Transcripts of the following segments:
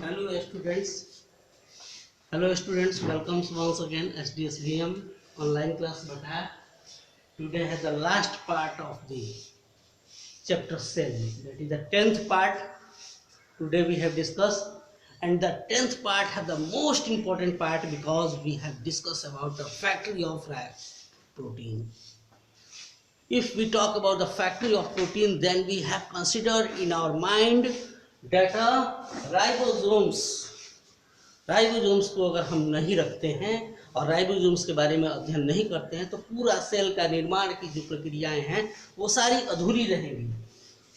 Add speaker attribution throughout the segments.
Speaker 1: Hello students. Hello students. Welcome once again SDSVM online class Bata. Today has the last part of the chapter 7. That is the 10th part. Today we have discussed, and the 10th part has the most important part because we have discussed about the factory of protein. If we talk about the factory of protein, then we have considered in our mind that ribosomes को अगर हम नहीं रखते हैं और ribosomes के बारे में अध्ययन नहीं करते हैं तो पूरा सेल का निर्माण की जो प्रक्रियाएं हैं वो सारी अधूरी रहेंगी।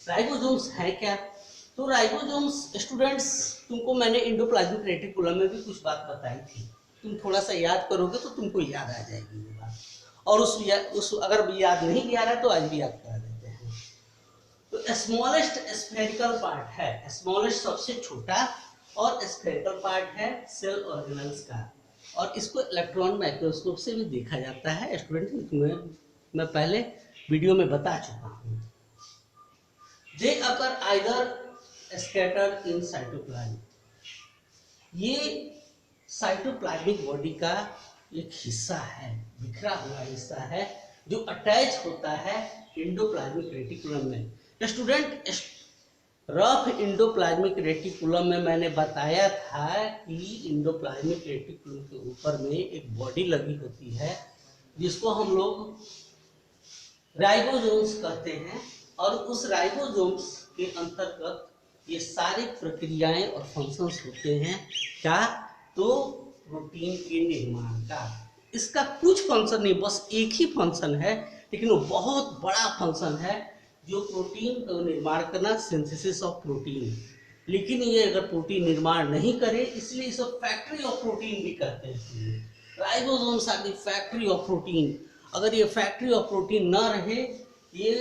Speaker 1: राइबोसोम्स है क्या? तो राइबोसोम्स स्टूडेंट्स, तुमको मैंने एंडोप्लाज्मिक रेटिकुलम में भी कुछ बात बताई थी। तुम थोड़ा सा याद करोगे तो तुमको याद आ जाएगी ये बात, और उस अगर भी याद नहीं किया रहा तो आज भी याद करा देते हैं। तो स्मॉलेस्ट स्फेरिकल पार्ट है, स्मॉलेस्ट सबसे छोटा और स्फेरिकल पार्ट है सेल ऑर्गेनल्स का, और इसको इलेक्ट्रॉन माइक्रोस्कोप से भी देखा जाता है। स्टूडेंट, मैं पहले वीडियो में बता चुका हूँ। दे अकर आइदर स्कैटर्ड इन साइटोप्लाज्म, ये साइटोप्लाज्मिक बॉडी का एक हिस्सा है, बिखरा हुआ हिस्सा है जो अटैच होता है एंडोप्लाज्मिक रेटिकुलम में। स्टूडेंट, रफ एंडोप्लाज्मिक रेटिकुलम में मैंने बताया था कि एंडोप्लाज्मिक रेटिकुलम के ऊपर में एक बॉडी लगी होती है जिसको हम लोग राइबोसोम्स कहते हैं, और उस राइबोसोम्स के अंतर्गत ये सारी प्रक्रियाएं और फंक्शंस होते हैं। क्या? तो प्रोटीन के निर्माण का। इसका कुछ फंक्शन नहीं, बस एक ही फंक्शन है, लेकिन वो बहुत बड़ा फंक्शन है जो प्रोटीन का निर्माण करना, सिंथेसिस ऑफ प्रोटीन। लेकिन ये अगर प्रोटीन निर्माण नहीं करे, इसलिए इसे फैक्ट्री ऑफ प्रोटीन भी कहते हैं। Ribosomes are the factory of protein. अगर ये फैक्ट्री ऑफ प्रोटीन ना रहे, ये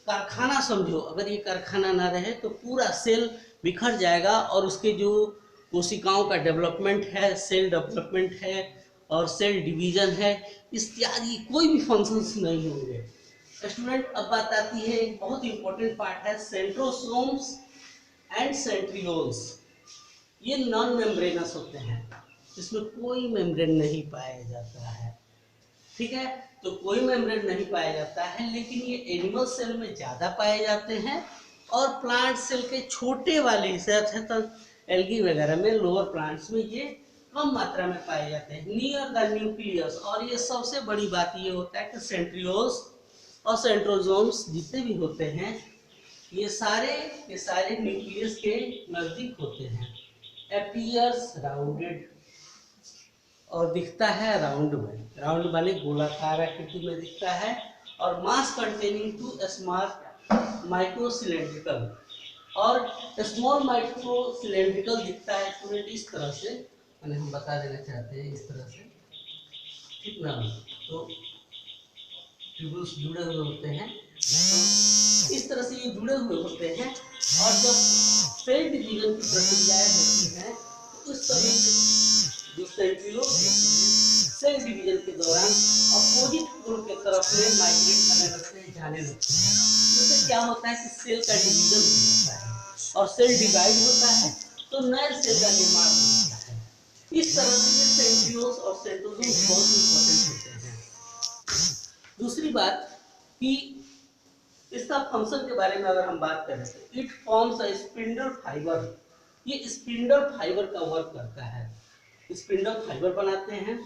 Speaker 1: कारखाना समझो, अगर ये कारखाना ना रहे तो पूरा सेल बिखर जाएगा और उसके जो कोशिकाओं का डेवलपमेंट है, सेल डेवलपमेंट है और सेल डिवीजन है, इत्यादि कोई भी फंक्शंस नहीं होंगे। स्टूडेंट, अब बात आती है, एक बहुत इंपॉर्टेंट पार्ट है सेंट्रोसोम्स एंड सेंट्रियोल्स। ये नॉन मेम्ब्रेनस होते हैं, इसमें कोई मेम्ब्रेन नहीं पाया जाता है। ठीक है, तो कोई मेम्ब्रेन नहीं पाया जाता है, लेकिन ये एनिमल सेल में ज़्यादा पाए जाते हैं और प्लांट सेल के छोटे वाले हिस्से तो एल्गी वगैरह में, लोअर प्लांट्स में ये कम मात्रा में पाए जाते हैं, नियर द न्यूक्लियस। और ये सबसे बड़ी बात ये होता है कि सेंट्रियोल्स और सेंट्रोसोम्स जितने भी होते हैं ये सारे के सारे न्यूक्लियस के नजदीक होते हैं। अपीयर्स राउंडेड, और दिखता है राउंड में, राउंड वाले गोलाकार आकृति में दिखता है, और मास कंटेनिंग टू स्मॉल माइक्रोसिलेंड्रिकल, और स्मॉल माइक्रोसिलेंड्रिकल दिखता है स्टूडेंट इस तरह से, मैंने हम बता देना चाहते हैं इस तरह से, ठीक ना? तो ट्यूबल्स जुड़े हुए होते हैं, तो इस तरह से ये जुड़े हुए होते हैं, और जब सेल डिवीजन की प्रक्रियाएं होती हैं तो उस समय जो सेंट्रियोल्स सेल डिवीजन के दौरान अपोजिट पोल के तरफ में माइग्रेट करने लगते हैं, जाने लगते हैं। इससे क्या होता है कि सेल का डिवीजन हो जाता है और सेल डिवाइड होता है तो नए सेल का निर्माण हो जाता है। इस तरह से सेंट्रियोल्स और सेंट्रोसोम्स बहुत इंपॉर्टेंट होते हैं। दूसरी बात कि इसका फंक्शन के बारे में अगर हम बात करें तो it forms a spindle fibre. ये स्पिंडल फाइबर का वर्क करता है, स्पिंडल फाइबर बनाते हैं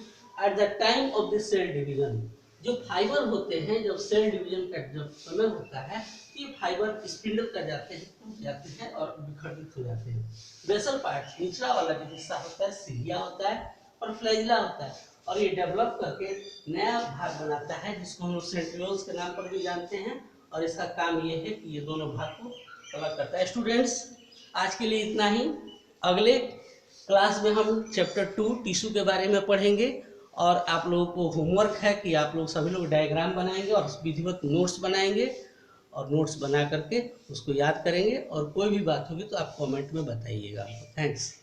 Speaker 1: at the time of the cell division. जो फाइबर होते हैं, जब सेल डिवीजन का जब समय होता है, ये फाइबर स्पिंडल कर जाते हैं, टूट जाते हैं और विखंडित हो जाते हैं। बेसल पार्ट, निचला वाला जो हिस्सा होता है, सिलिया होता है और फ्लैजिला होता है, और ये डेवलप करके नया भाग बनाता है जिसको हम सेंट्रियोल्स के नाम पर भी जानते हैं, और इसका काम ये है कि ये दोनों भाग को अलग करता है। स्टूडेंट्स, आज के लिए इतना ही। अगले क्लास में हम चैप्टर 2 टिश्यू के बारे में पढ़ेंगे, और आप लोगों को होमवर्क है कि आप लोग सभी लोग डायग्राम बनाएंगे और विधिवत नोट्स बनाएंगे, और नोट्स बना करके उसको याद करेंगे, और कोई भी बात होगी तो आप कमेंट में बताइएगा। थैंक्स।